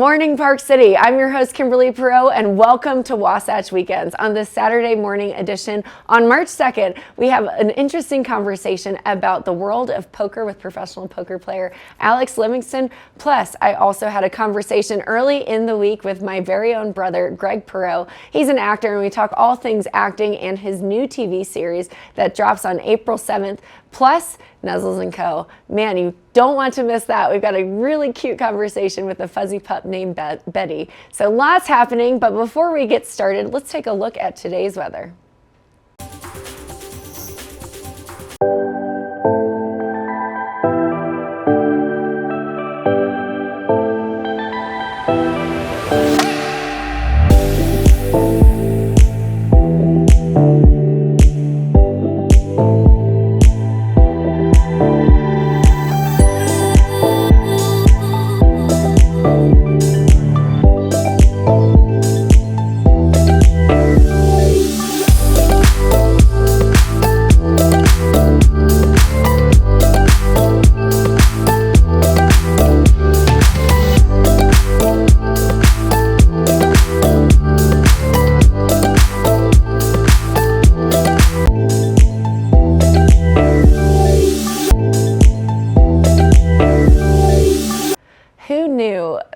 morning, Park City. I'm your host, Gregory Perrow, and welcome to Wasatch Weekends. On this Saturday morning edition, on March 2nd, we have an interesting conversation about the world of poker with professional poker player Alex Livingston. Plus, I also had a conversation early in the week with my very own brother, Greg Perrow. He's an actor, and we talk all things acting and his new TV series that drops on April 7th, plus Nuzzles and Co. Man, you don't want to miss that. We've got a really cute conversation with a fuzzy pup named Betty. So lots happening, but before we get started, let's take a look at today's weather.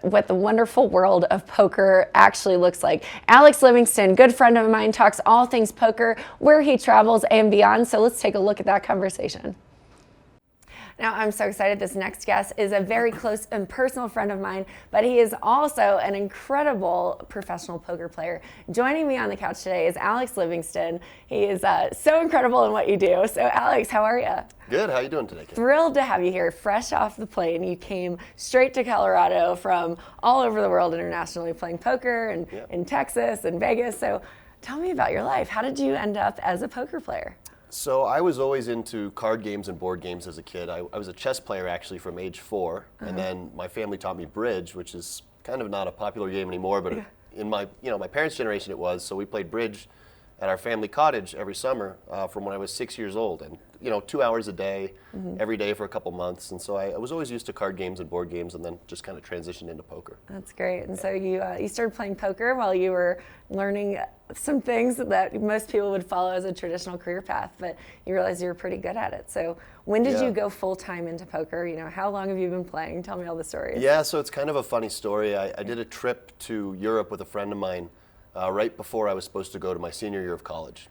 What the wonderful world of poker actually looks like. Alex Livingston, good friend of mine, talks all things poker, where he travels and beyond. So let's take a look at that conversation. Now, I'm so excited. This next guest is a very close and personal friend of mine, but he is also an incredible professional poker player. Joining me on the couch today is Alex Livingston. He is so incredible in what you do. So, Alex, how are you? Good. How are you doing today, Kate? Thrilled to have you here, fresh off the plane. You came straight to Colorado from all over the world internationally playing poker and in Texas and Vegas. So, tell me about your life. How did you end up as a poker player? So I was always into card games and board games as a kid. I was a chess player actually from age 4, and then my family taught me bridge, which is kind of not a popular game anymore, but in my parents' generation it was. So we played bridge at our family cottage every summer from when I was 6 years old, and 2 hours a day, every day for a couple months. And so I was always used to card games and board games, and then just kind of transitioned into poker. That's great. And so you started playing poker while you were learning some things that most people would follow as a traditional career path, but you realized you were pretty good at it. So when did you go full time into poker? How long have you been playing? Tell me all the stories. Yeah, so it's kind of a funny story. I did a trip to Europe with a friend of mine right before I was supposed to go to my senior year of college.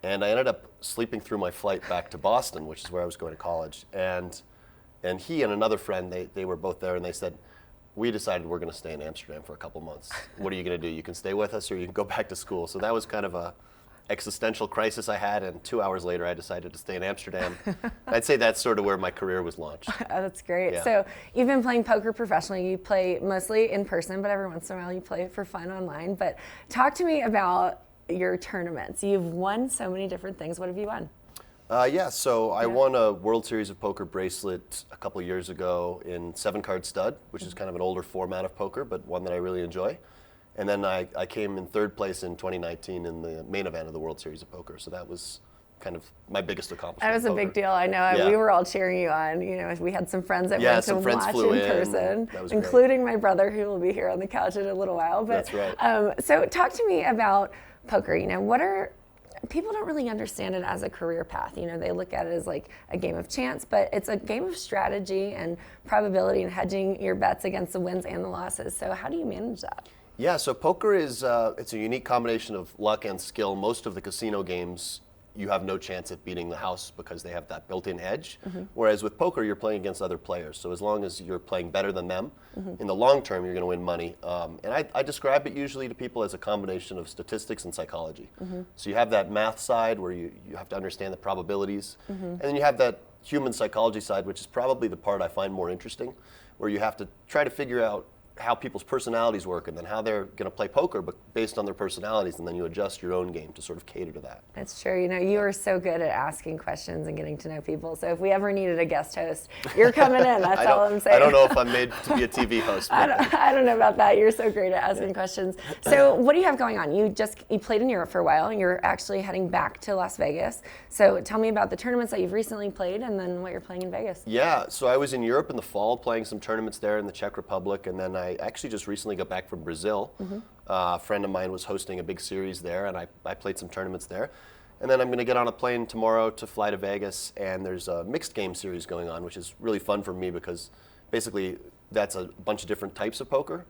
And I ended up sleeping through my flight back to Boston, which is where I was going to college. And he and another friend, they were both there, and they said, we decided we're going to stay in Amsterdam for a couple months. What are you going to do? You can stay with us or you can go back to school. So that was kind of a existential crisis I had, and 2 hours later I decided to stay in Amsterdam. I'd say that's sort of where my career was launched. Oh, that's great. Yeah. So you've been playing poker professionally. You play mostly in person, but every once in a while you play for fun online. But talk to me about your tournaments. You've won so many different things. What have you won? So I won a World Series of Poker bracelet a couple years ago in 7-card stud, which is kind of an older format of poker, but one that I really enjoy. And then I came in 3rd place in 2019 in the main event of the World Series of Poker. So that was kind of my biggest accomplishment. That was a big deal. I know. We were all cheering you on. We had some friends that went to watch in person, including my brother, who will be here on the couch in a little while. But, that's right. So talk to me about poker. People don't really understand it as a career path. They look at it as like a game of chance, but it's a game of strategy and probability and hedging your bets against the wins and the losses. So how do you manage that? Yeah, so poker is it's a unique combination of luck and skill. Most of the casino games, you have no chance at beating the house because they have that built-in edge. Whereas with poker, you're playing against other players. So as long as you're playing better than them, in the long term, you're going to win money. And I describe it usually to people as a combination of statistics and psychology. So you have that math side where you have to understand the probabilities. And then you have that human psychology side, which is probably the part I find more interesting, where you have to try to figure out how people's personalities work and then how they're going to play poker, but based on their personalities, and then you adjust your own game to sort of cater to that. That's true. You are so good at asking questions and getting to know people. So if we ever needed a guest host, you're coming in. That's all I'm saying. I don't know if I'm made to be a TV host. I don't know about that. You're so great at asking questions. So what do you have going on? You played in Europe for a while, and you're actually heading back to Las Vegas. So tell me about the tournaments that you've recently played and then what you're playing in Vegas. Yeah, so I was in Europe in the fall playing some tournaments there in the Czech Republic, and then I I actually just recently got back from Brazil. A friend of mine was hosting a big series there, and I played some tournaments there. And then I'm going to get on a plane tomorrow to fly to Vegas, and there's a mixed game series going on, which is really fun for me because basically that's a bunch of different types of poker.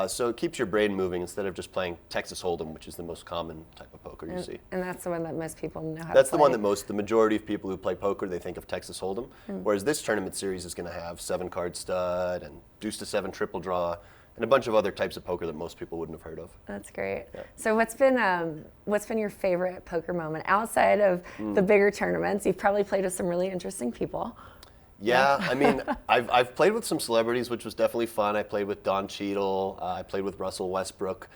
So it keeps your brain moving instead of just playing Texas Hold'em, which is the most common type of poker you see. And that's the one that most people know how to play. That's the one that the majority of people who play poker, they think of Texas Hold'em. Whereas this tournament series is going to have 7-card stud and deuce to 7 triple draw and a bunch of other types of poker that most people wouldn't have heard of. That's great. Yeah. So what's been your favorite poker moment outside of the bigger tournaments? You've probably played with some really interesting people. Yeah, I mean, I've played with some celebrities, which was definitely fun. I played with Don Cheadle. I played with Russell Westbrook.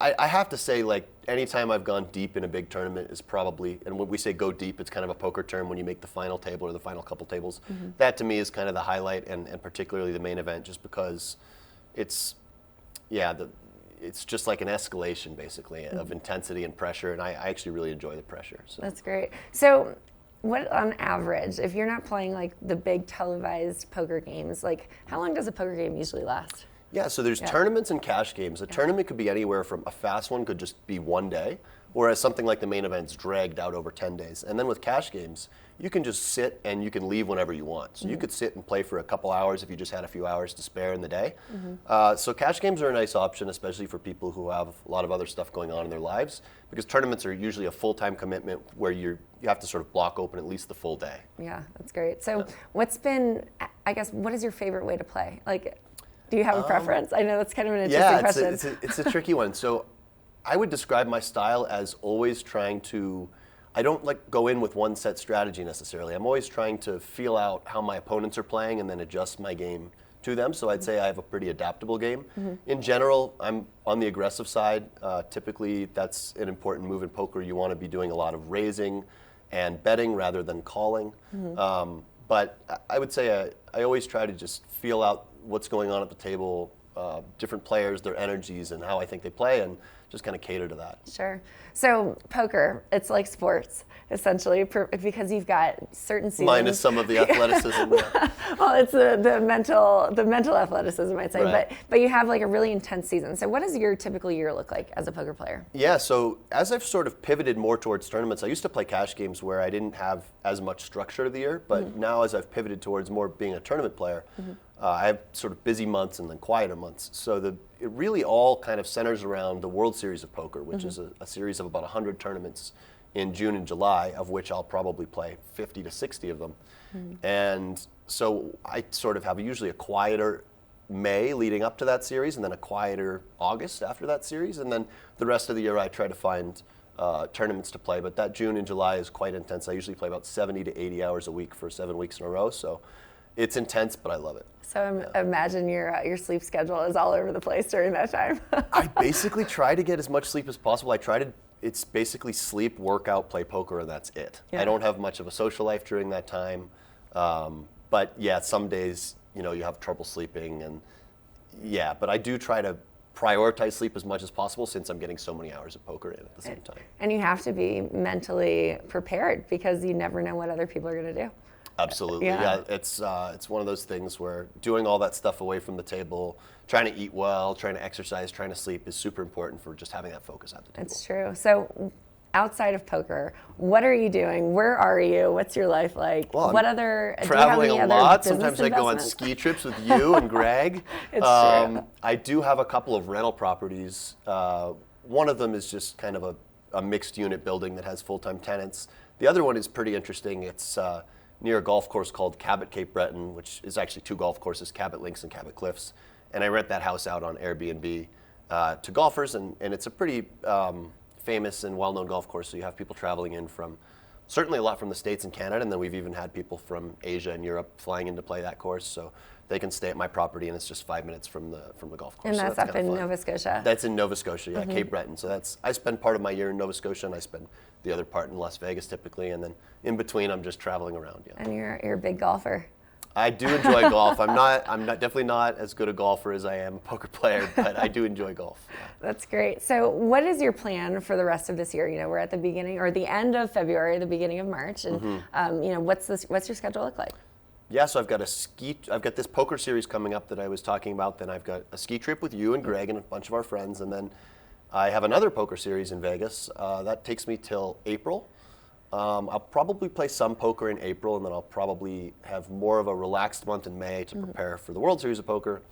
I have to say, like, anytime I've gone deep in a big tournament is probably, and when we say go deep, it's kind of a poker term when you make the final table or the final couple tables. That to me is kind of the highlight, and particularly the main event, just because it's just like an escalation, basically, of intensity and pressure, and I actually really enjoy the pressure. So. That's great. So what, on average, if you're not playing like the big televised poker games, like how long does a poker game usually last? Yeah, so there's tournaments and cash games. A tournament could be anywhere from a fast one could just be one day, whereas something like the main event's dragged out over 10 days. And then with cash games, you can just sit and you can leave whenever you want. So you could sit and play for a couple hours if you just had a few hours to spare in the day. So cash games are a nice option, especially for people who have a lot of other stuff going on in their lives, because tournaments are usually a full-time commitment where you have to sort of block open at least the full day. Yeah, that's great. So what is your favorite way to play? Like, do you have a preference? I know that's kind of an interesting question. It's a tricky one. So I would describe my style as always trying to, I don't like go in with one set strategy necessarily. I'm always trying to feel out how my opponents are playing and then adjust my game to them. So I'd say I have a pretty adaptable game. In general, I'm on the aggressive side. Typically, that's an important move in poker. You want to be doing a lot of raising and betting rather than calling. But I would say I always try to just feel out what's going on at the table, different players, their energies, and how I think they play, and just kind of cater to that. Sure. So poker, it's like sports, essentially, because you've got certain seasons. Minus some of the athleticism. Well, it's the mental athleticism, I'd say. Right. But you have like a really intense season. So what does your typical year look like as a poker player? Yeah, so as I've sort of pivoted more towards tournaments, I used to play cash games where I didn't have as much structure to the year, but now as I've pivoted towards more being a tournament player, I have sort of busy months and then quieter months. So it really all kind of centers around the World Series of Poker, which is a series of about 100 tournaments in June and July, of which I'll probably play 50 to 60 of them. And so I sort of have usually a quieter May leading up to that series, and then a quieter August after that series, and then the rest of the year I try to find tournaments to play. But that June and July is quite intense. I usually play about 70 to 80 hours a week for 7 weeks in a row. So it's intense, but I love it. So imagine your sleep schedule is all over the place during that time. I basically try to get as much sleep as possible. It's basically sleep, workout, play poker, and that's it. Yeah. I don't have much of a social life during that time. But yeah, some days, you have trouble sleeping, and yeah, but I do try to prioritize sleep as much as possible since I'm getting so many hours of poker in at the same time. And you have to be mentally prepared because you never know what other people are going to do. Absolutely, yeah. It's one of those things where doing all that stuff away from the table, trying to eat well, trying to exercise, trying to sleep is super important for just having that focus at the table. It's true. So outside of poker, what are you doing? Where are you? What's your life like? Well, what other traveling do you have a any lot. other Sometimes I go on ski trips with you and Greg. It's true. I do have a couple of rental properties. One of them is just kind of a mixed unit building that has full-time tenants. The other one is pretty interesting. It's near a golf course called Cabot Cape Breton, which is actually 2 golf courses, Cabot Links and Cabot Cliffs. And I rent that house out on Airbnb to golfers, and it's a pretty famous and well-known golf course. So you have people traveling in from, certainly a lot from the States and Canada, and then we've even had people from Asia and Europe flying in to play that course. So they can stay at my property, and it's just 5 minutes from the golf course. And that's so up in Nova Scotia? That's in Nova Scotia, yeah, Cape Breton. So I spend part of my year in Nova Scotia, and I spend the other part in Las Vegas typically, and then in between I'm just traveling around. Yeah. And you're a big golfer. I do enjoy golf. I'm definitely not as good a golfer as I am a poker player, but I do enjoy golf. Yeah. That's great. So what is your plan for the rest of this year? We're at the beginning or the end of February, the beginning of March, and what's your schedule look like? Yeah, so I've got this poker series coming up that I was talking about. Then I've got a ski trip with you and Greg and a bunch of our friends, and then I have another poker series in Vegas. That takes me till April. I'll probably play some poker in April, and then I'll probably have more of a relaxed month in May to prepare for the World Series of Poker.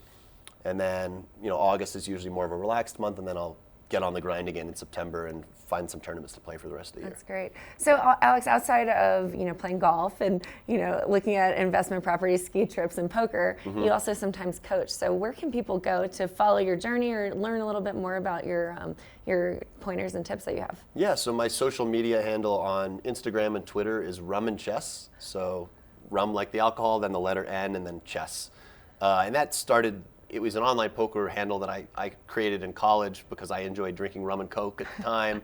And then, August is usually more of a relaxed month, and then I'll get on the grind again in September and find some tournaments to play for the rest of the year. That's great. So Alex, outside of playing golf and looking at investment properties, ski trips, and poker, you also sometimes coach. So where can people go to follow your journey or learn a little bit more about your pointers and tips that you have? Yeah. So my social media handle on Instagram and Twitter is Rum and Chess. So rum like the alcohol, then the letter N, and then chess. And that started. It was an online poker handle that I created in college because I enjoyed drinking rum and Coke at the time,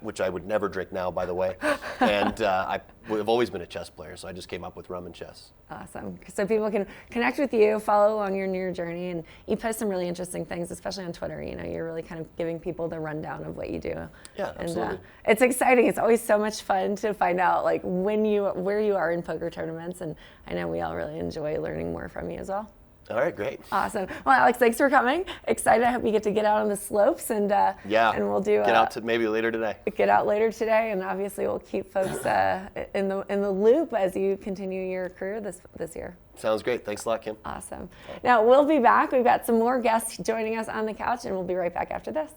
which I would never drink now, by the way. And I've always been a chess player, so I just came up with Rum and Chess. Awesome. So people can connect with you, follow along your journey, and you post some really interesting things, especially on Twitter. You're really kind of giving people the rundown of what you do. Yeah, absolutely. And it's exciting. It's always so much fun to find out where you are in poker tournaments, and I know we all really enjoy learning more from you as well. All right, great. Awesome. Well, Alex, thanks for coming. Excited. I hope you get to get out on the slopes and we'll do. Get out to maybe later today. Get out later today, and obviously we'll keep folks in the loop as you continue your career this year. Sounds great. Thanks a lot, Kim. Awesome. Now we'll be back. We've got some more guests joining us on the couch, and we'll be right back after this.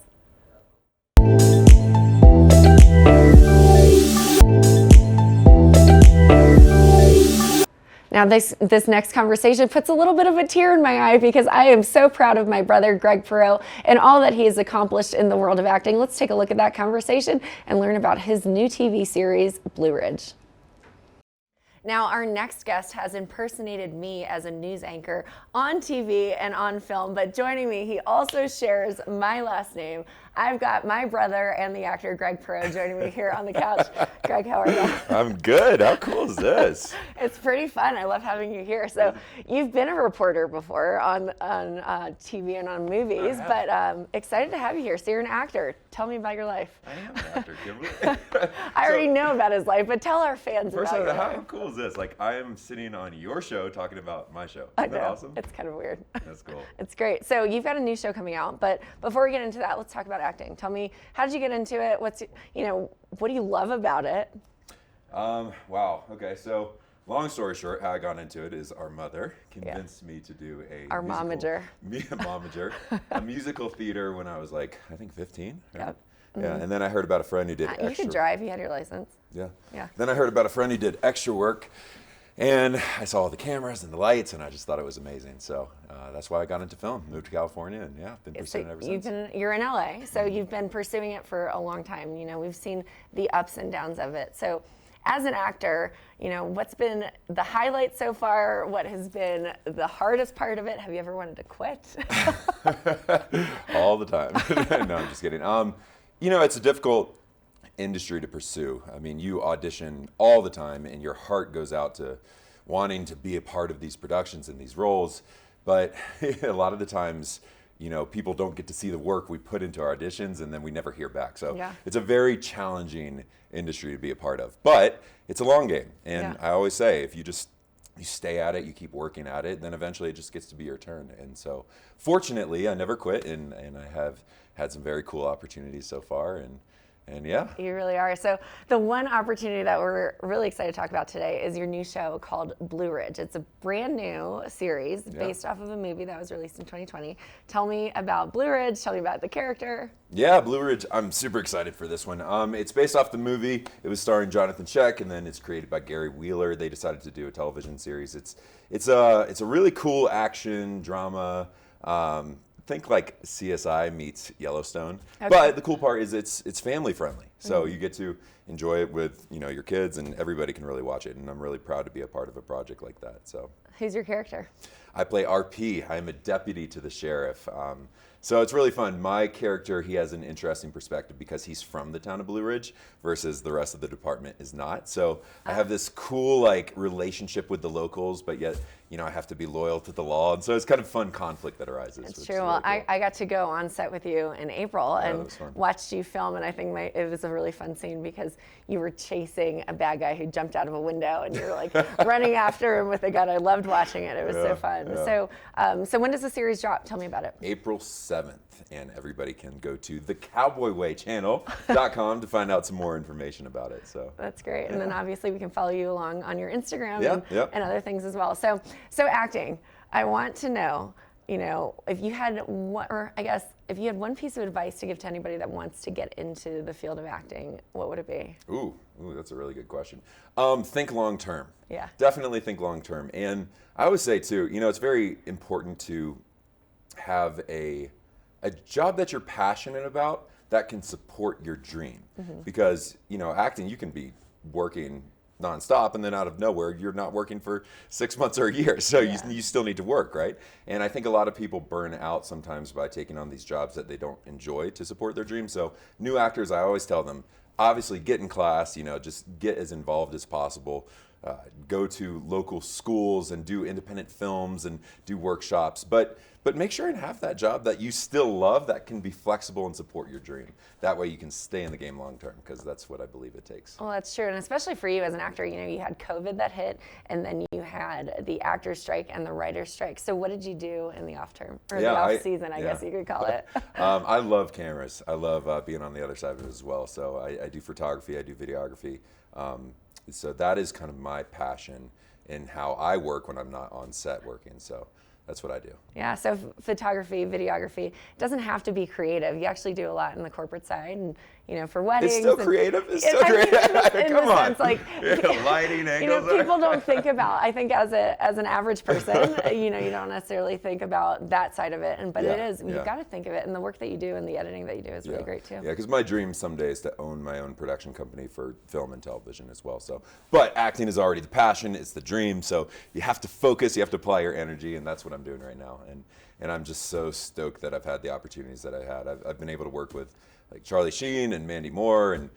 Now this next conversation puts a little bit of a tear in my eye because I am so proud of my brother, Greg Perrow, and all that he has accomplished in the world of acting. Let's take a look at that conversation and learn about his new TV series, Blue Ridge. Now, our next guest has impersonated me as a news anchor on TV and on film, but joining me, he also shares my last name. I've got my brother and the actor Greg Perrow joining me here on the couch. Greg, how are you? I'm good. How cool is this? It's pretty fun. I love having you here. So you've been a reporter before on TV and on movies, but excited to have you here. So you're an actor. Tell me about your life. I am an actor, Kimberly. I already know about his life, but tell our fans about your life. How cool is this? Like, I am sitting on your show talking about my show. I Isn't that know. awesome? It's kind of weird. That's cool. It's great. So you've got a new show coming out, but before we get into that, let's talk about acting. Tell me, how did you get into it? What do you love about it? Wow. Okay. So, long story short, how I got into it is our mother convinced me to do our momager. A musical theater when I was like, I think 15. Right? Yep. Yeah. And then I heard about a friend who did extra. You could drive. You had your license. Yeah. Yeah. Then I heard about a friend who did extra work. And I saw all the cameras and the lights, and I just thought it was amazing. So that's why I got into film, moved to California, and been pursuing it ever since. You're in LA, so you've been pursuing it for a long time. We've seen the ups and downs of it. So as an actor, what's been the highlight so far? What has been the hardest part of it? Have you ever wanted to quit? All the time. No, I'm just kidding. It's a difficult industry to pursue. I mean, you audition all the time and your heart goes out to wanting to be a part of these productions and these roles, but a lot of the times, people don't get to see the work we put into our auditions and then we never hear back. So It's a very challenging industry to be a part of, but it's a long game. And I always say, if you stay at it, you keep working at it, then eventually it just gets to be your turn. And so fortunately, I never quit and I have had some very cool opportunities so far. And yeah. You really are. So the one opportunity that we're really excited to talk about today is your new show called Blue Ridge. It's a brand new series based off of a movie that was released in 2020. Tell me about Blue Ridge. Tell me about the character. Yeah, Blue Ridge. I'm super excited for this one. It's based off the movie. It was starring Jonathan Sheck, and then it's created by Gary Wheeler. They decided to do a television series. It's a really cool action drama. Think like CSI meets Yellowstone. Okay. But the cool part is it's family friendly. So you get to enjoy it with your kids, and everybody can really watch it. And I'm really proud to be a part of a project like that. So who's your character? I play RP. I'm a deputy to the sheriff. So it's really fun. My character, he has an interesting perspective because he's from the town of Blue Ridge versus the rest of the department is not. So I have this cool relationship with the locals, but yet I have to be loyal to the law. And so it's kind of fun conflict that arises. It's true. Well, really cool. I got to go on set with you in April and watched you film, and I think it was a really fun scene because you were chasing a bad guy who jumped out of a window, and you were like running after him with a gun. I loved watching it. It was so fun. Yeah. So when does the series drop? Tell me about it. April 7th, and everybody can go to thecowboywaychannel.com to find out some more information about it. So that's great. And then obviously we can follow you along on your Instagram and other things as well. So acting, I want to know, if you had if you had one piece of advice to give to anybody that wants to get into the field of acting, what would it be? Ooh, that's a really good question. Think long term. Yeah. Definitely think long term. And I always say too, it's very important to have a job that you're passionate about that can support your dream. Because, acting, you can be working nonstop, and then out of nowhere, you're not working for 6 months or a year. So you still need to work, right? And I think a lot of people burn out sometimes by taking on these jobs that they don't enjoy to support their dreams. So new actors, I always tell them, obviously get in class, just get as involved as possible. Go to local schools and do independent films and do workshops, but make sure and have that job that you still love that can be flexible and support your dream. That way you can stay in the game long term, because that's what I believe it takes. Well, that's true, and especially for you as an actor, you had COVID that hit, and then you had the actors strike and the writers strike. So what did you do in the off term, or the off season, I guess you could call it? I love cameras. I love being on the other side of it as well. So I do photography, I do videography. So that is kind of my passion in how I work when I'm not on set working. So that's what I do. Yeah, so photography, videography, it doesn't have to be creative. You actually do a lot in the corporate side, and for weddings. It's still creative. It's still creative. Come on. Sense, lighting angles. People don't think about. I think as an average person, you don't necessarily think about that side of it, but it is. You've got to think of it, and the work that you do and the editing that you do is really great too. Yeah, because my dream someday is to own my own production company for film and television as well. So, but acting is already the passion. It's the dream. So you have to focus. You have to apply your energy, and that's what I'm doing right now. And I'm just so stoked that I've had the opportunities that I had. I've been able to work with Charlie Sheen and Mandy Moore, and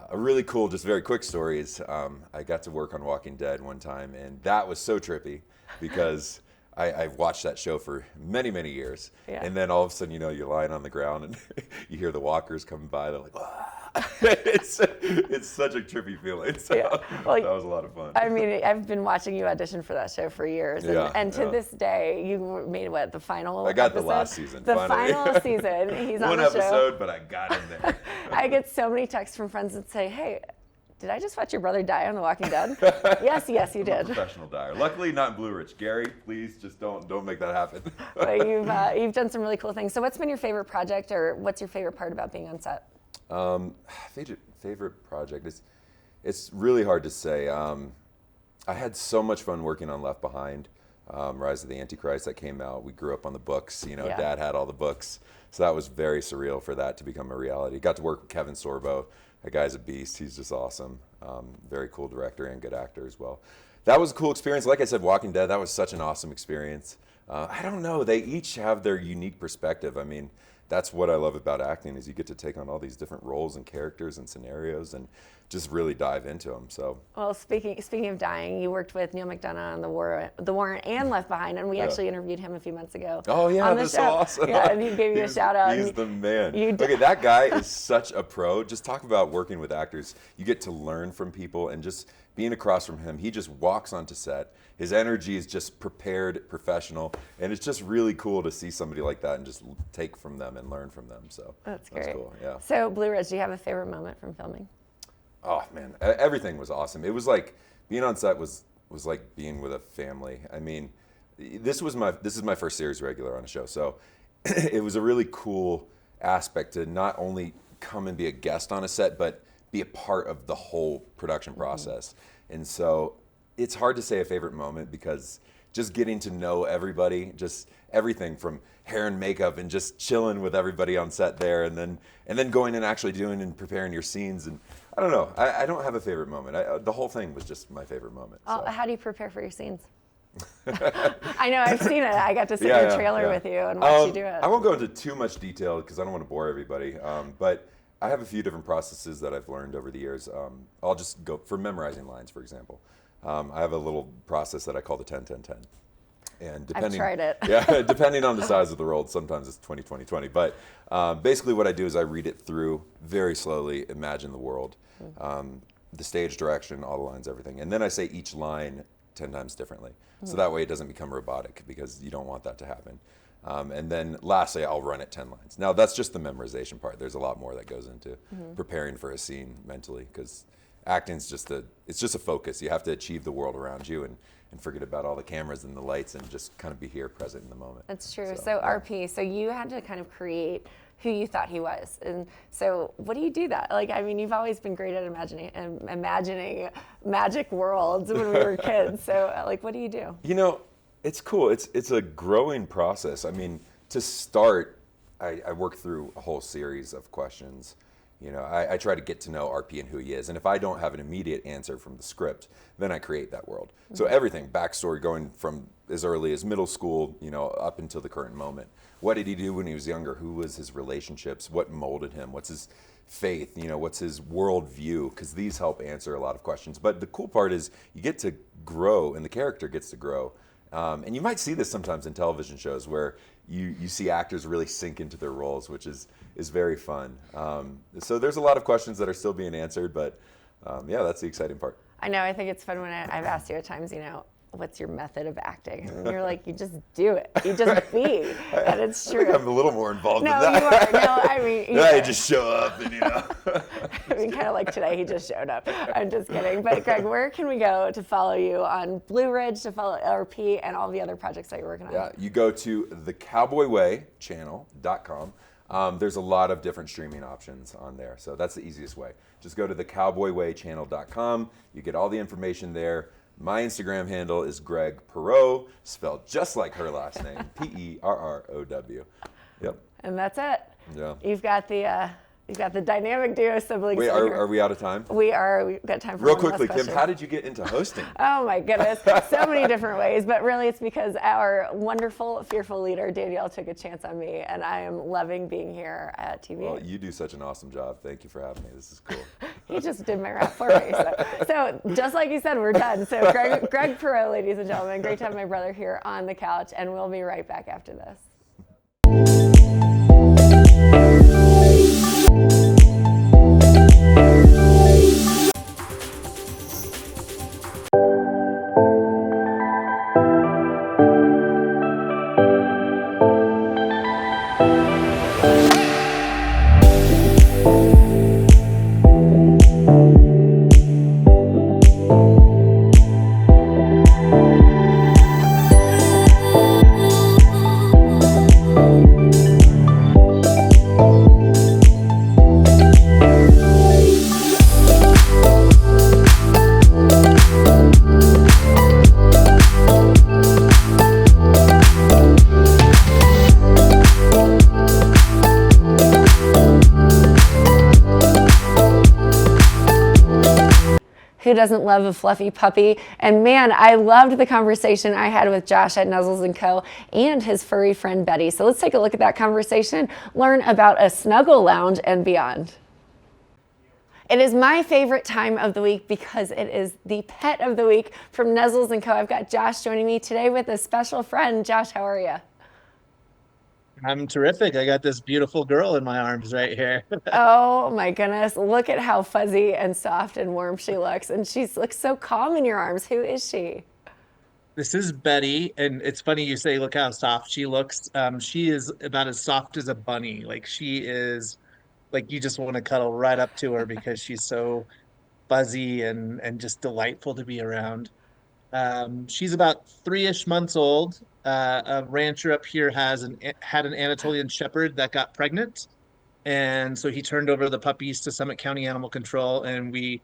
a really cool, just very quick story is I got to work on Walking Dead one time, and that was so trippy because I've watched that show for many, many years. Yeah. And then all of a sudden, you're lying on the ground and you hear the walkers coming by. They're like, "Wah." It's such a trippy feeling. So that was a lot of fun. I mean, I've been watching you audition for that show for years. And to this day, you made the final I got episode? The last season. The final season. He's on one the show. One episode, but I got him there. I get so many texts from friends that say, hey, did I just watch your brother die on The Walking Dead? Yes, you did. I'm a professional dyer. Luckily, not in Blue Ridge. Gary, please just don't make that happen. But you've done some really cool things. So what's been your favorite project, or what's your favorite part about being on set? Favorite project, it's really hard to say. I had so much fun working on Left Behind, Rise of the Antichrist that came out. We grew up on the books. Dad had all the books, so that was very surreal for that to become a reality. Got to work with Kevin Sorbo. That guy's a beast. He's just awesome. Very cool director and good actor as well. That was a cool experience. Like I said, Walking Dead, that was such an awesome experience. I don't know. They each have their unique perspective. I mean, that's what I love about acting, is you get to take on all these different roles and characters and scenarios and just really dive into them. So, well, speaking of dying, you worked with Neil McDonough on The Warrant and Left Behind, and we actually interviewed him a few months ago. Oh yeah, that's so awesome. Yeah, and he gave you a shout out. He's the man. Okay, that guy is such a pro. Just talk about working with actors. You get to learn from people, and just being across from him, he just walks onto set. His energy is just prepared, professional, and it's just really cool to see somebody like that and just take from them and learn from them. So that's great. Cool. Yeah. So Blue Ridge, do you have a favorite moment from filming? Oh man, everything was awesome. It was like being on set was like being with a family. I mean, this is my first series regular on a show, so it was a really cool aspect to not only come and be a guest on a set, but be a part of the whole production process. And so it's hard to say a favorite moment, because just getting to know everybody, just everything from hair and makeup and just chilling with everybody on set there, and then going and actually doing and preparing your scenes. And I don't know, I don't have a favorite moment. The whole thing was just my favorite moment. So. How do you prepare for your scenes? I know, I've seen it. I got to see your trailer with you and watch you do it. I won't go into too much detail because I don't want to bore everybody, but I have a few different processes that I've learned over the years. I'll just go for memorizing lines, for example. I have a little process that I call the 10-10-10. And I've tried it. Yeah, depending on the size of the roll, sometimes it's 20, 20, 20. But basically what I do is I read it through very slowly, imagine the world, the stage direction, all the lines, everything. And then I say each line 10 times differently. So that way it doesn't become robotic, because you don't want that to happen. And then lastly, I'll run it 10 lines. Now that's just the memorization part. There's a lot more that goes into preparing for a scene mentally, because acting's it's just a focus. You have to achieve the world around you and forget about all the cameras and the lights and just kind of be here, present in the moment. That's true. So RP, so you had to kind of create who you thought he was. And so what do you do that? Like, I mean, you've always been great at imagining magic worlds when we were kids. So like, what do you do? You know, it's cool. It's a growing process. I mean, to start, I work through a whole series of questions. You know, I try to get to know RP and who he is. And if I don't have an immediate answer from the script, then I create that world. So everything, backstory, going from as early as middle school, you know, up until the current moment. What did he do when he was younger? Who was his relationships? What molded him? What's his faith? You know, what's his worldview? Because these help answer a lot of questions. But the cool part is you get to grow, and the character gets to grow. And you might see this sometimes in television shows where you see actors really sink into their roles, which is very fun. So there's a lot of questions that are still being answered, but yeah, that's the exciting part. I know, I think it's fun when I've asked you at times, you know, what's your method of acting? And you're like, you just do it. You just be. And it's true. I think I'm a little more involved No, in that. you are. No, I mean, Yeah, I just show up and, you know. I mean, kind of like today, he just showed up. I'm just kidding. But Greg, where can we go to follow you on Blue Ridge, to follow RP, and all the other projects that you're working on? Yeah, you go to thecowboywaychannel.com. There's a lot of different streaming options on there, so that's the easiest way. Just go to thecowboywaychannel.com. You get all the information there. My Instagram handle is Greg Perrow, spelled just like her last name, Perrow. Yep. And that's it. Yeah. You've got the dynamic duo siblings. Wait, are we out of time? We are. We've got time for Real one last quickly, Kim, question. how did you get into hosting? Oh my goodness, so many different ways, but really it's because our wonderful, fearful leader, Danielle, took a chance on me, and I am loving being here at TVA. Well, you do such an awesome job. Thank you for having me. This is cool. He just did my rap for me. So just like you said, we're done. So Greg Perrow, ladies and gentlemen, great to have my brother here on the couch, and we'll be right back after this. Who doesn't love a fluffy puppy? And man, I loved the conversation I had with Josh at Nuzzles & Co. and his furry friend Betty. So let's take a look at that conversation, learn about a snuggle lounge and beyond. It is my favorite time of the week because it is the pet of the week from Nuzzles & Co. I've got Josh joining me today with a special friend. Josh, how are you? I'm terrific. I got this beautiful girl in my arms right here. Oh my goodness. Look at how fuzzy and soft and warm she looks. And she looks so calm in your arms. Who is she? This is Betty, and it's funny you say, look how soft she looks. She is about as soft as a bunny. Like, she is, like, you just want to cuddle right up to her because she's so fuzzy and just delightful to be around. She's about 3-ish months old. A rancher up here had an Anatolian Shepherd that got pregnant, and so he turned over the puppies to Summit County Animal Control, and we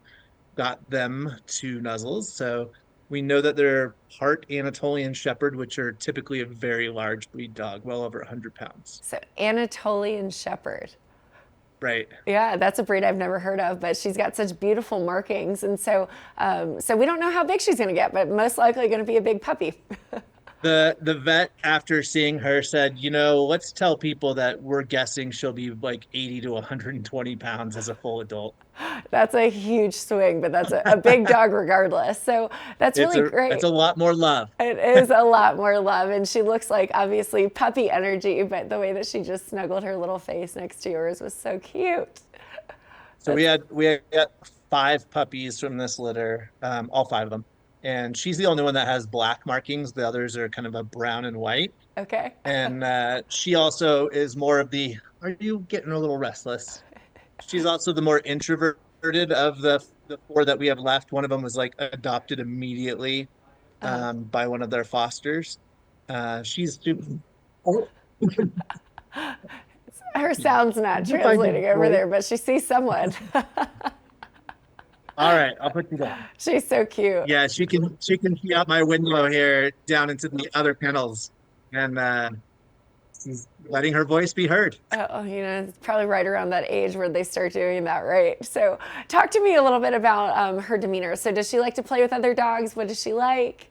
got them to Nuzzles. So we know that they're part Anatolian Shepherd, which are typically a very large breed dog, well over 100 pounds. So Anatolian Shepherd. Right. Yeah, that's a breed I've never heard of, but she's got such beautiful markings. And so we don't know how big she's going to get, but most likely going to be a big puppy. The vet, after seeing her, said, let's tell people that we're guessing she'll be like 80 to 120 pounds as a full adult. That's a huge swing, but that's a big dog regardless. So that's It's really a great. lot more love. It is a lot more love. And she looks like obviously puppy energy, but the way that she just snuggled her little face next to yours was so cute. So we had 5 puppies from this litter, all 5 of them. And she's the only one that has black markings. The others are kind of a brown and white. Okay. And she also is more of the, are you getting a little restless? She's also the more introverted of the 4 that we have left. One of them was like adopted immediately by one of their fosters. She's oh, Her sound's not translating over there, but she sees someone. all right, I'll put you down. She's so cute. Yeah, she can see out my window here down into the other kennels, and she's letting her voice be heard. Oh, it's probably right around that age where they start doing that, right? So talk to me a little bit about her demeanor. So does she like to play with other dogs? What does she like?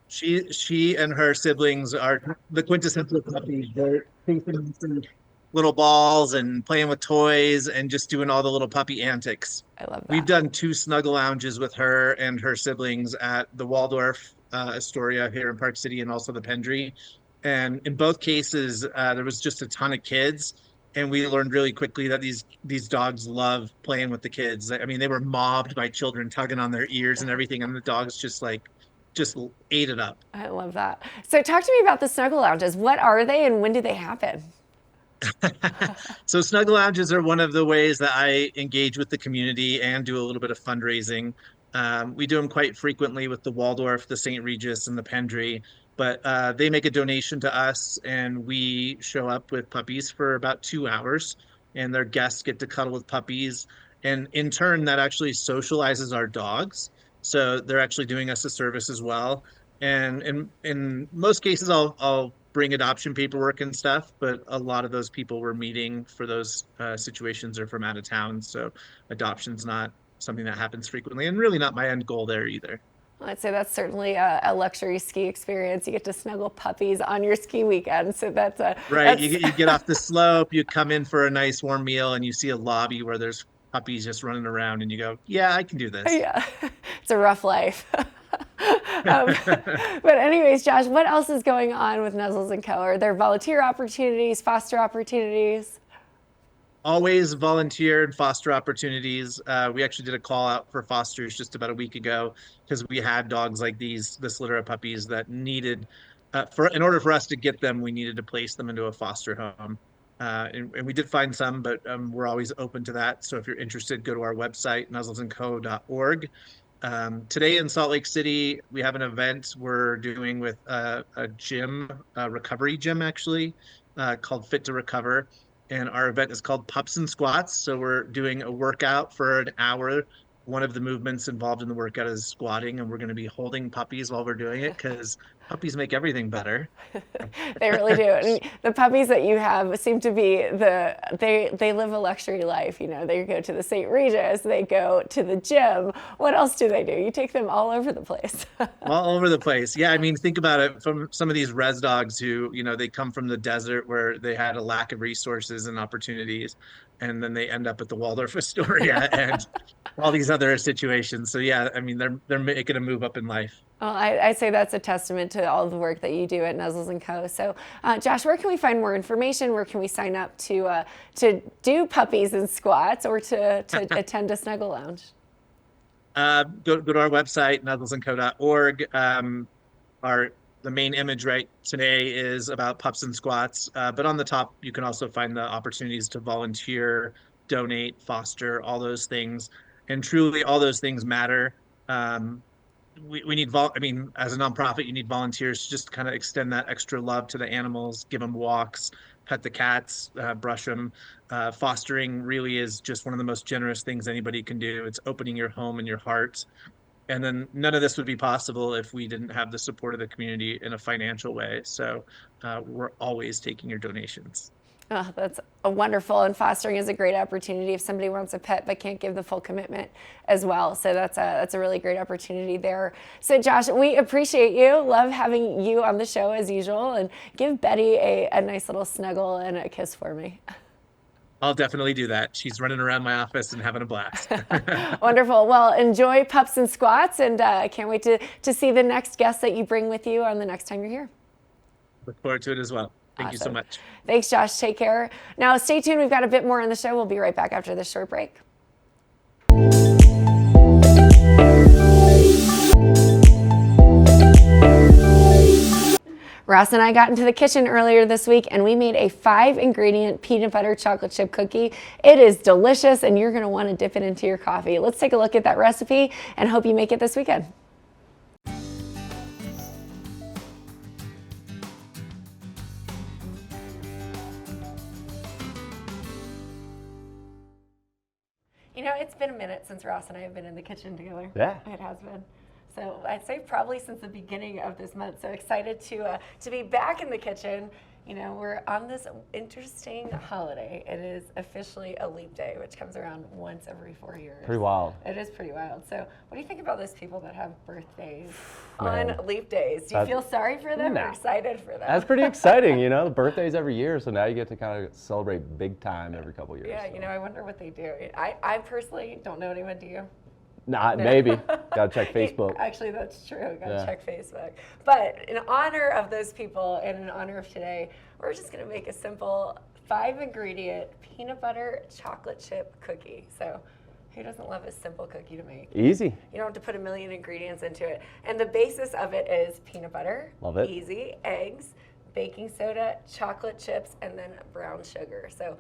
She and her siblings are the quintessential puppies. They're chasing some little balls and playing with toys and just doing all the little puppy antics. I love that. We've done 2 snuggle lounges with her and her siblings at the Waldorf Astoria here in Park City, and also the Pendry. And in both cases, there was just a ton of kids, and we learned really quickly that these dogs love playing with the kids. I mean, they were mobbed by children tugging on their ears and everything, and the dogs just ate it up. I love that. So talk to me about the snuggle lounges. What are they and when do they happen? So snuggle lounges are one of the ways that I engage with the community and do a little bit of fundraising. We do them quite frequently with the Waldorf, the St. Regis, and the Pendry, but they make a donation to us, and we show up with puppies for about 2 hours, and their guests get to cuddle with puppies. And in turn, that actually socializes our dogs. So they're actually doing us a service as well. And in most cases, I'll bring adoption paperwork and stuff, but a lot of those people we're meeting for those situations are from out of town. So adoption's not something that happens frequently, and really not my end goal there either. Well, I'd say that's certainly a luxury ski experience. You get to snuggle puppies on your ski weekend. So that's right. You get off the slope, you come in for a nice warm meal, and you see a lobby where there's puppies just running around, and you go, yeah, I can do this. Yeah, it's a rough life. But anyways, Josh, what else is going on with Nuzzles & Co? Are there volunteer opportunities, foster opportunities? Always volunteer and foster opportunities. We actually did a call out for fosters just about a week ago because we had dogs like this litter of puppies that needed, in order for us to get them, we needed to place them into a foster home. And we did find some, but we're always open to that. So if you're interested, go to our website, nuzzlesandco.org. Today in Salt Lake City, we have an event we're doing with a gym, a recovery gym actually, called Fit to Recover. And our event is called Pups and Squats. So we're doing a workout for an hour. One of the movements involved in the workout is squatting, and we're going to be holding puppies while we're doing it because puppies make everything better. They really do. And the puppies that you have seem to be they live a luxury life. They go to the St. Regis, they go to the gym. What else do they do? You take them all over the place. All over the place. Yeah, I mean, think about it from some of these res dogs who, they come from the desert where they had a lack of resources and opportunities, and then they end up at the Waldorf Astoria and all these other situations. So yeah, I mean, they're making a move up in life. Well, I say that's a testament to all the work that you do at Nuzzles & Co. So, Josh, where can we find more information? Where can we sign up to do puppies and squats or to attend a snuggle lounge? Go to our website, nuzzlesandco.org. The main image right today is about pups and squats, but on the top, you can also find the opportunities to volunteer, donate, foster, all those things. And truly, all those things matter. We need, as a nonprofit, you need volunteers just to kind of extend that extra love to the animals, give them walks, pet the cats, brush them. Fostering really is just one of the most generous things anybody can do. It's opening your home and your heart. And then none of this would be possible if we didn't have the support of the community in a financial way. So we're always taking your donations. Oh, that's a wonderful, and fostering is a great opportunity if somebody wants a pet but can't give the full commitment as well. So that's a really great opportunity there. So Josh, we appreciate you. Love having you on the show as usual, and give Betty a nice little snuggle and a kiss for me. I'll definitely do that. She's running around my office and having a blast. Wonderful. Well, enjoy pups and squats, and I can't wait to see the next guest that you bring with you on the next time you're here. Look forward to it as well. Thank you so much. Thanks, Josh. Take care. Now, stay tuned. We've got a bit more on the show. We'll be right back after this short break. Ross and I got into the kitchen earlier this week and we made a 5-ingredient peanut butter chocolate chip cookie. It is delicious and you're going to want to dip it into your coffee. Let's take a look at that recipe and hope you make it this weekend. You know, it's been a minute since Ross and I have been in the kitchen together. Yeah. It has been. So I'd say probably since the beginning of this month. So excited to be back in the kitchen. You know, we're on this interesting holiday. It is officially a leap day, which comes around once every 4 years. Pretty wild. It is pretty wild. So what do you think about those people that have birthdays on leap days? Do you feel sorry for them or excited for them? That's pretty exciting, you know, the birthday's every year, so now you get to kind of celebrate big time every couple of years. Yeah, so. you know, I wonder what they do. I personally don't know anyone, do you? Nah, maybe. Gotta check Facebook. Actually, that's true. Gotta check Facebook. But in honor of those people and in honor of today, we're just gonna make a simple 5-ingredient peanut butter chocolate chip cookie. So who doesn't love a simple cookie to make? Easy. You don't have to put a million ingredients into it. And the basis of it is peanut butter. Love it. Easy. Eggs, baking soda, chocolate chips, and then brown sugar. So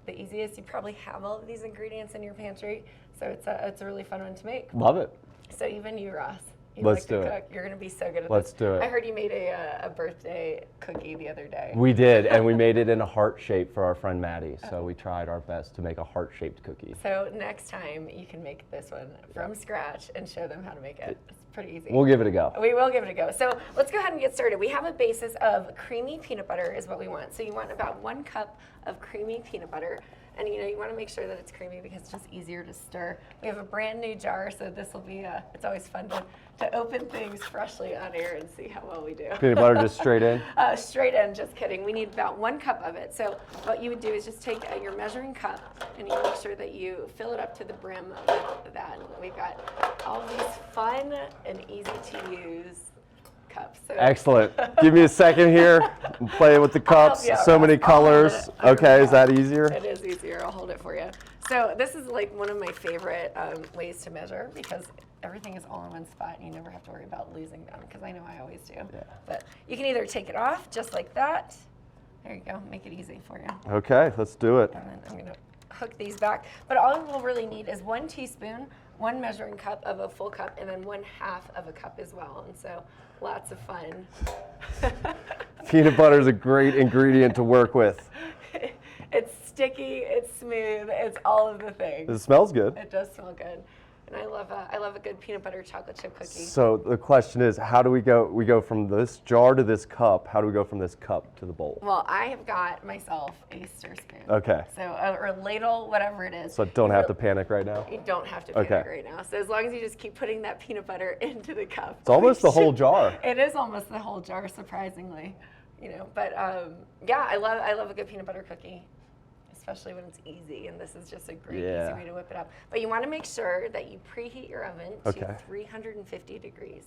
the easiest, you probably have all of these ingredients in your pantry. So it's a really fun one to make. Love it. So even you, Ross, you Let's like do to it. cook. You're going to be so good at Let's this. do it. I heard you made a birthday cookie the other day. We did, and we made it in a heart shape for our friend Maddie. So we tried our best to make a heart-shaped cookie. So next time you can make this one from scratch and show them how to make it. It's pretty easy. We'll give it a go. We will give it a go. So let's go ahead and get started. We have a basis of creamy peanut butter is what we want. So you want about 1 cup of creamy peanut butter. And you know, you want to make sure that it's creamy because it's just easier to stir. We have a brand new jar, so this will be, it's always fun to open things freshly on air and see how well we do. Peanut butter just straight in? Straight in, just kidding. We need about 1 cup of it. So what you would do is just take your measuring cup and you make sure that you fill it up to the brim with that. We've got all these fun and easy to use cups. So Excellent. Give me a second here and play with the cups. So many colors. Okay, is that easier? It is easier. I'll hold it for you. So this is like one of my favorite ways to measure because everything is all in one spot and you never have to worry about losing them because I know I always do. Yeah. But you can either take it off just like that. There you go. Make it easy for you. Okay, let's do it. And then I'm going to hook these back. But all we'll really need is 1 teaspoon, 1 measuring cup of a full cup, and then 1/2 of a cup as well. And so lots of fun. Peanut butter is a great ingredient to work with. It's sticky, it's smooth, it's all of the things. It smells good. It does smell good. And I love a good peanut butter chocolate chip cookie. So the question is, how do we go? We go from this jar to this cup. How do we go from this cup to the bowl? Well, I have got myself a stir spoon. Okay. So, or a ladle, whatever it is. So don't have to panic right now? You don't have to panic right now. So as long as you just keep putting that peanut butter into the cup. It's almost the whole jar. It is almost the whole jar, surprisingly. You know, but yeah, I love a good peanut butter cookie, especially when it's easy, and this is just a great easy way to whip it up. But you want to make sure that you preheat your oven to 350 degrees.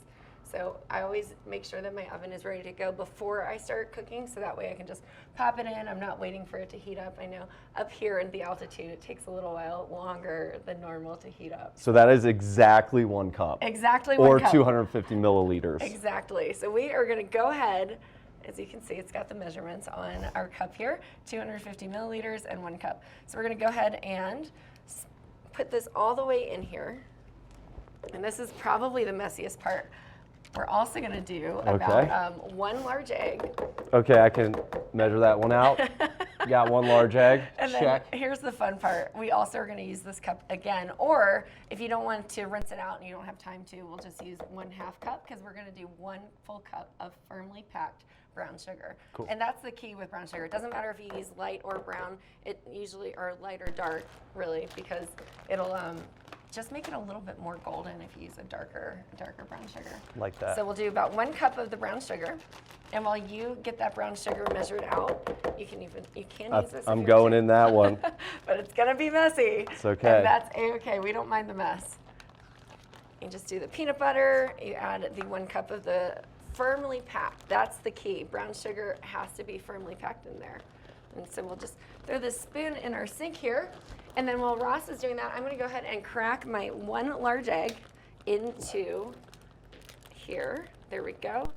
So I always make sure that my oven is ready to go before I start cooking, so that way I can just pop it in. I'm not waiting for it to heat up. I know up here in the altitude, it takes a little while longer than normal to heat up. So that is exactly 1 cup. Exactly 1 cup. Or 250 milliliters. Exactly. So we are going to go ahead. As you can see, it's got the measurements on our cup here, 250 milliliters and 1 cup. So we're going to go ahead and put this all the way in here. And this is probably the messiest part. We're also going to do about 1 large egg. Okay, I can measure that one out. Got 1 large egg. And Check. then here's the fun part. We also are going to use this cup again, or if you don't want to rinse it out and you don't have time to, we'll just use 1/2 cup because we're going to do 1 full cup of firmly packed brown sugar. Cool. And that's the key with brown sugar. It doesn't matter if you use light or brown. It usually, or light or dark, really, because it'll just make it a little bit more golden if you use a darker brown sugar. Like that. So we'll do about 1 cup of the brown sugar. And while you get that brown sugar measured out, you can use this. I'm going in that one. But it's gonna be messy. It's okay. And that's A-okay. We don't mind the mess. You just do the peanut butter. You add the 1 cup of the firmly packed. That's the key. Brown sugar has to be firmly packed in there. And so we'll just throw this spoon in our sink here. And then while Ross is doing that, I'm gonna go ahead and crack my 1 large egg into here. There we go.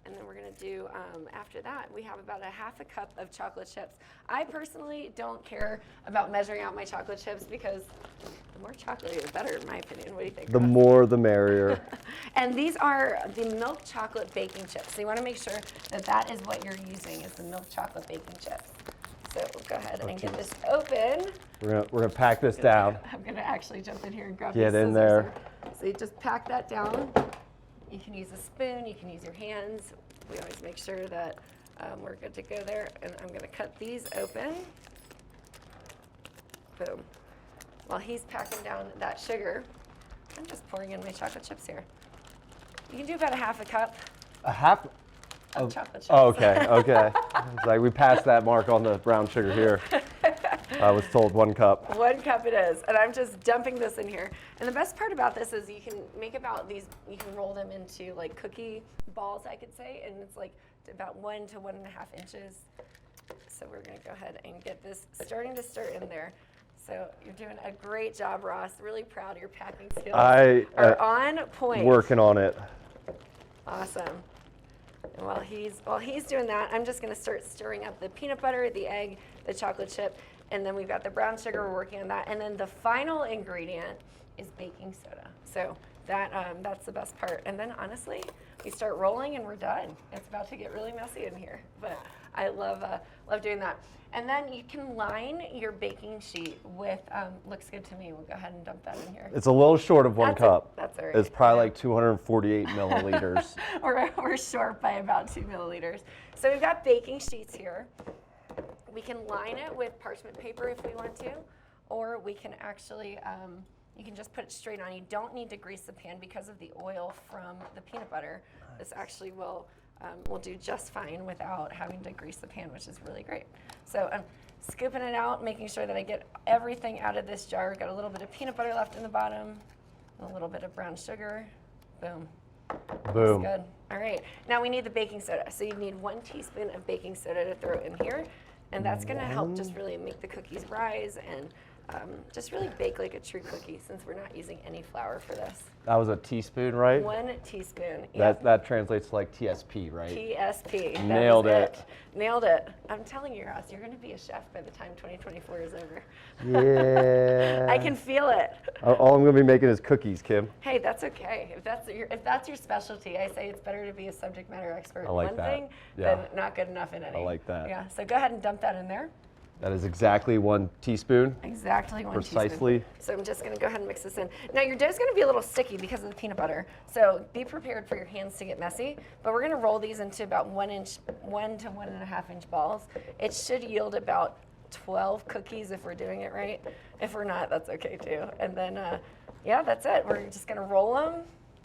And then we're gonna do, after that, we have about a 1/2 cup of chocolate chips. I personally don't care about measuring out my chocolate chips because the more chocolatey, the better, in my opinion. What do you think? The Ross? more the merrier. And these are the milk chocolate baking chips. So you wanna make sure that that is what you're using, is the milk chocolate baking chips. So we'll go ahead and get this open. We're gonna pack this down. I'm gonna actually jump in here and grab Get these in scissors there. here. So you just pack that down. You can use a spoon, you can use your hands. We always make sure that we're good to go there. And I'm gonna cut these open. Boom. While he's packing down that sugar, I'm just pouring in my chocolate chips here. You can do about a 1/2 cup A half. of chocolate chips. Oh, okay. It's like we passed that mark on the brown sugar here. I was told 1 cup. 1 cup it is, and I'm just dumping this in here. And the best part about this is you can make about these, you can roll them into like cookie balls, I could say, and it's like about 1 to 1.5 inches. So we're gonna go ahead and get this starting to stir in there. So you're doing a great job, Ross. Really proud of your packing skills. I are on point. Working on it. Awesome. And while he's doing that, I'm just gonna start stirring up the peanut butter, the egg, the chocolate chip, and then we've got the brown sugar. We're working on that, and then the final ingredient is baking soda. So that's the best part. And then honestly, we start rolling and we're done. It's about to get really messy in here, but I love doing that. And then you can line your baking sheet with, looks good to me. We'll go ahead and dump that in here. It's a little short of 1 cup. That's all right. It's probably like 248 milliliters. We're short by about 2 milliliters. So we've got baking sheets here. We can line it with parchment paper if we want to, or we can actually, you can just put it straight on. You don't need to grease the pan because of the oil from the peanut butter. This actually will do just fine without having to grease the pan, which is really great. So I'm scooping it out, making sure that I get everything out of this jar. Got a little bit of peanut butter left in the bottom, and a little bit of brown sugar. Boom. Boom. That's good. All right. Now we need the baking soda. So you need 1 teaspoon of baking soda to throw in here. And that's going to help just really make the cookies rise and just really bake like a true cookie, since we're not using any flour for this. That was a teaspoon, right? 1 teaspoon. That translates to like TSP, right? TSP. That Nailed was it. Nailed it. I'm telling you, Ross, you're going to be a chef by the time 2024 is over. Yeah. I can feel it. All I'm going to be making is cookies, Kim. Hey, that's okay. If that's your specialty, I say it's better to be a subject matter expert in like one that. thing Yeah. than not good enough in any. I like that. Yeah. So go ahead and dump that in there. That is exactly 1 teaspoon. Exactly 1 Precisely. teaspoon. So I'm just going to go ahead and mix this in. Now your dough's going to be a little sticky because of the peanut butter. So be prepared for your hands to get messy. But we're going to roll these into about 1 to 1.5 inch balls. It should yield about 12 cookies if we're doing it right. If we're not, that's okay too. And then, yeah, that's it. We're just going to roll them.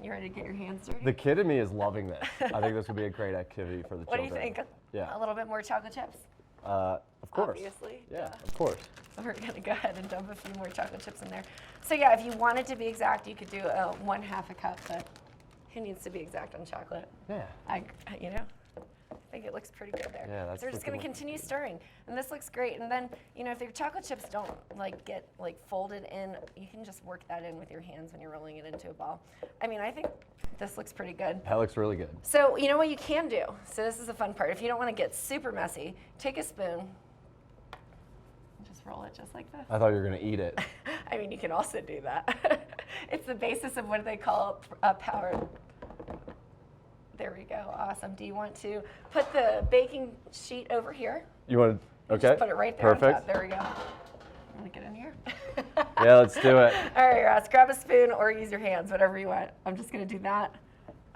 You ready to get your hands dirty? The kid in me is loving this. I think this would be a great activity for the What do children. you think? Yeah. A little bit more chocolate chips? Of course. Obviously. Yeah, of course. We're gonna go ahead and dump a few more chocolate chips in there. So yeah, if you wanted to be exact, you could do 1/2 cup, but who needs to be exact on chocolate? Yeah. I think it looks pretty good there. Yeah, that's so we're just gonna looking continue stirring, and this looks great. And then, if your chocolate chips don't get folded in, you can just work that in with your hands when you're rolling it into a ball. I mean, I think this looks pretty good. That looks really good. So you know what you can do? So this is the fun part. If you don't want to get super messy, take a spoon, and just roll it just like this. I thought you were going to eat it. I mean, you can also do that. It's the basis of what they call a power. There we go. Awesome. Do you want to put the baking sheet over here? You want to, okay. Just put it right there Perfect. on top. There we go. You want to get in here? Yeah, let's do it. All right, Ross, grab a spoon or use your hands, whatever you want. I'm just going to do that.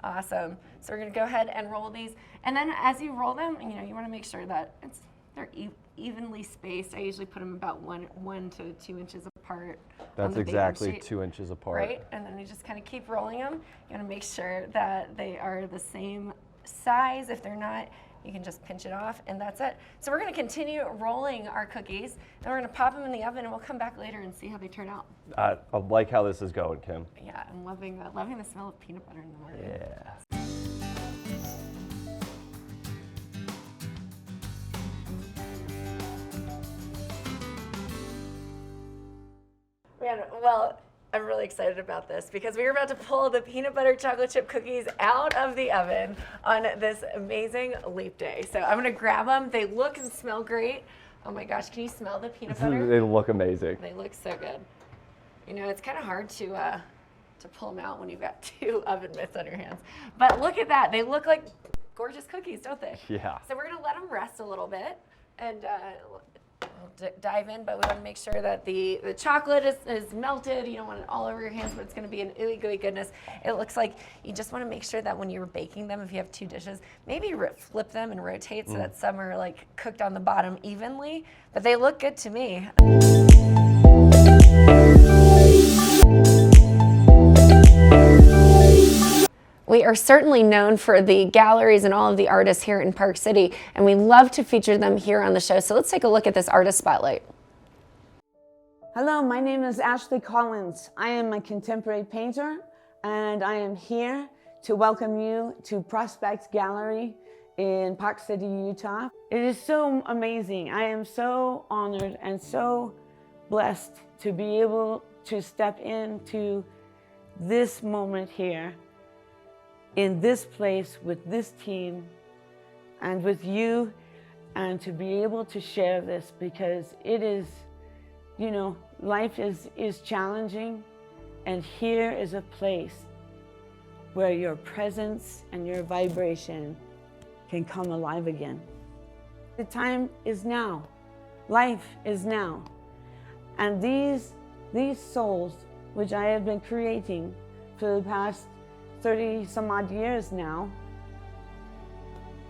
Awesome. So we're gonna go ahead and roll these. And then as you roll them, you wanna make sure that they're evenly spaced. I usually put them about 1 to 2 inches apart. That's exactly 2 inches apart. Right, and then you just kind of keep rolling them. You wanna make sure that they are the same size. If they're not, you can just pinch it off, and that's it. So we're gonna continue rolling our cookies, and we're gonna pop them in the oven, and we'll come back later and see how they turn out. I like how this is going, Kim. Yeah, I'm loving the smell of peanut butter in the morning. Yeah. Man, well, I'm really excited about this because we are about to pull the peanut butter chocolate chip cookies out of the oven on this amazing leap day. So I'm gonna grab them. They look and smell great. Oh my gosh, can you smell the peanut butter? They look amazing. They look so good. It's kind of hard to pull them out when you've got 2 oven mitts on your hands. But look at that. They look like gorgeous cookies, don't they? Yeah. So we're gonna let them rest a little bit and we'll dive in, but we want to make sure that the chocolate is melted. You don't want it all over your hands, but it's going to be an ooey gooey goodness. It looks like you just want to make sure that when you're baking them, if you have 2 dishes, maybe flip them and rotate so that some are like cooked on the bottom evenly. But they look good to me. We are certainly known for the galleries and all of the artists here in Park City, and we love to feature them here on the show. So let's take a look at this artist spotlight. Hello, my name is Ashley Collins. I am a contemporary painter, and I am here to welcome you to Prospect Gallery in Park City, Utah. It is so amazing. I am so honored and so blessed to be able to step into this moment here, in this place with this team and with you, and to be able to share this because it is, life is challenging, and here is a place where your presence and your vibration can come alive again. The time is now. Life is now. And these souls, which I have been creating for the past 30 some odd years now,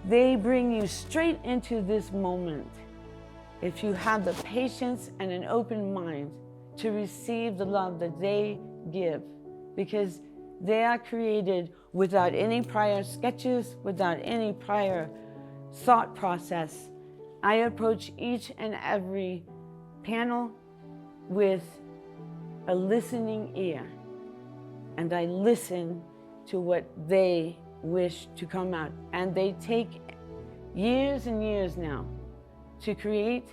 they bring you straight into this moment if you have the patience and an open mind to receive the love that they give, because they are created without any prior sketches, without any prior thought process. I approach each and every panel with a listening ear, and I listen to what they wish to come out. And they take years and years now to create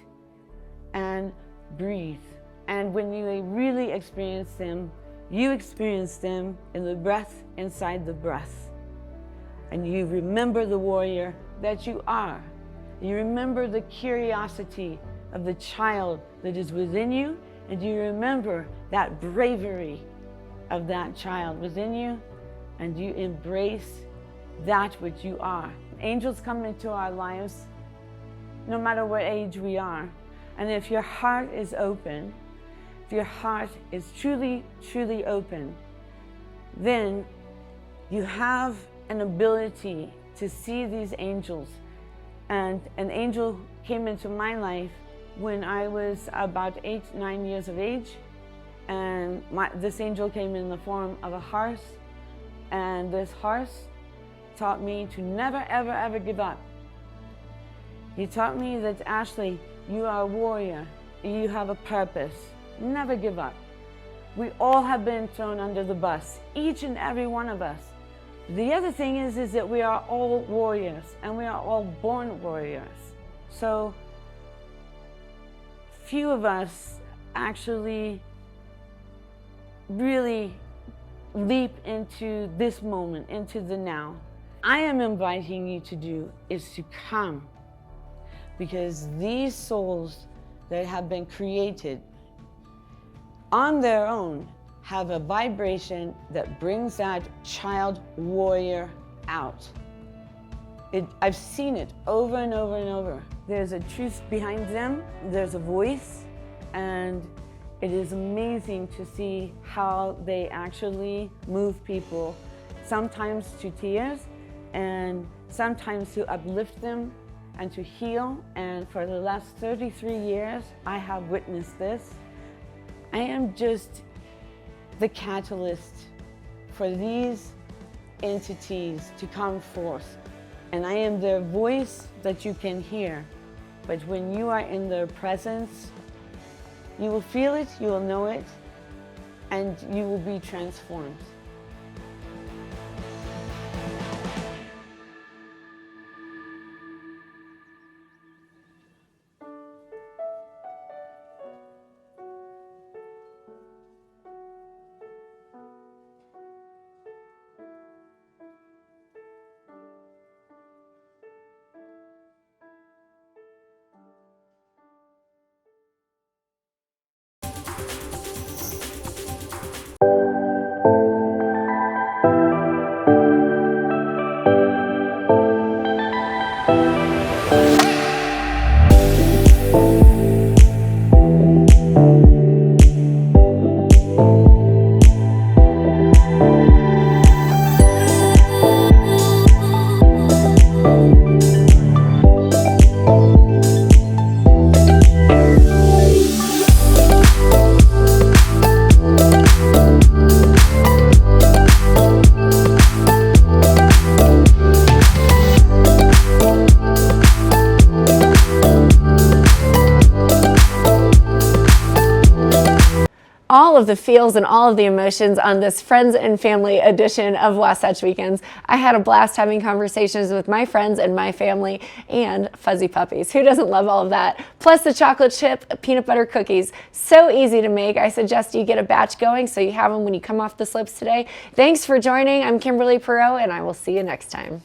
and breathe. And when you really experience them, you experience them in the breath inside the breath. And you remember the warrior that you are. You remember the curiosity of the child that is within you, and you remember that bravery of that child within you, and you embrace that which you are. Angels come into our lives no matter what age we are. And if your heart is open, if your heart is truly, truly open, then you have an ability to see these angels. And an angel came into my life when I was about 8, 9 years of age. And this angel came in the form of a horse. And this horse taught me to never, ever, ever give up. He taught me that, Ashley, you are a warrior. You have a purpose. Never give up. We all have been thrown under the bus, each and every one of us. The other thing is that we are all warriors, and we are all born warriors. So few of us actually really leap into this moment, into the now. I am inviting you to do is to come, because these souls that have been created on their own have a vibration that brings that child warrior out. I've seen it over and over and over. There's a truth behind them, there's a voice, and it is amazing to see how they actually move people sometimes to tears, and sometimes to uplift them and to heal. And for the last 33 years, I have witnessed this. I am just the catalyst for these entities to come forth. And I am their voice that you can hear. But when you are in their presence, you will feel it, you will know it, and you will be transformed. All of the feels and all of the emotions on this friends and family edition of Wasatch Weekends. I had a blast having conversations with my friends and my family and fuzzy puppies. Who doesn't love all of that? Plus the chocolate chip peanut butter cookies. So easy to make. I suggest you get a batch going so you have them when you come off the slopes today. Thanks for joining. I'm Kimberly Perrow, and I will see you next time.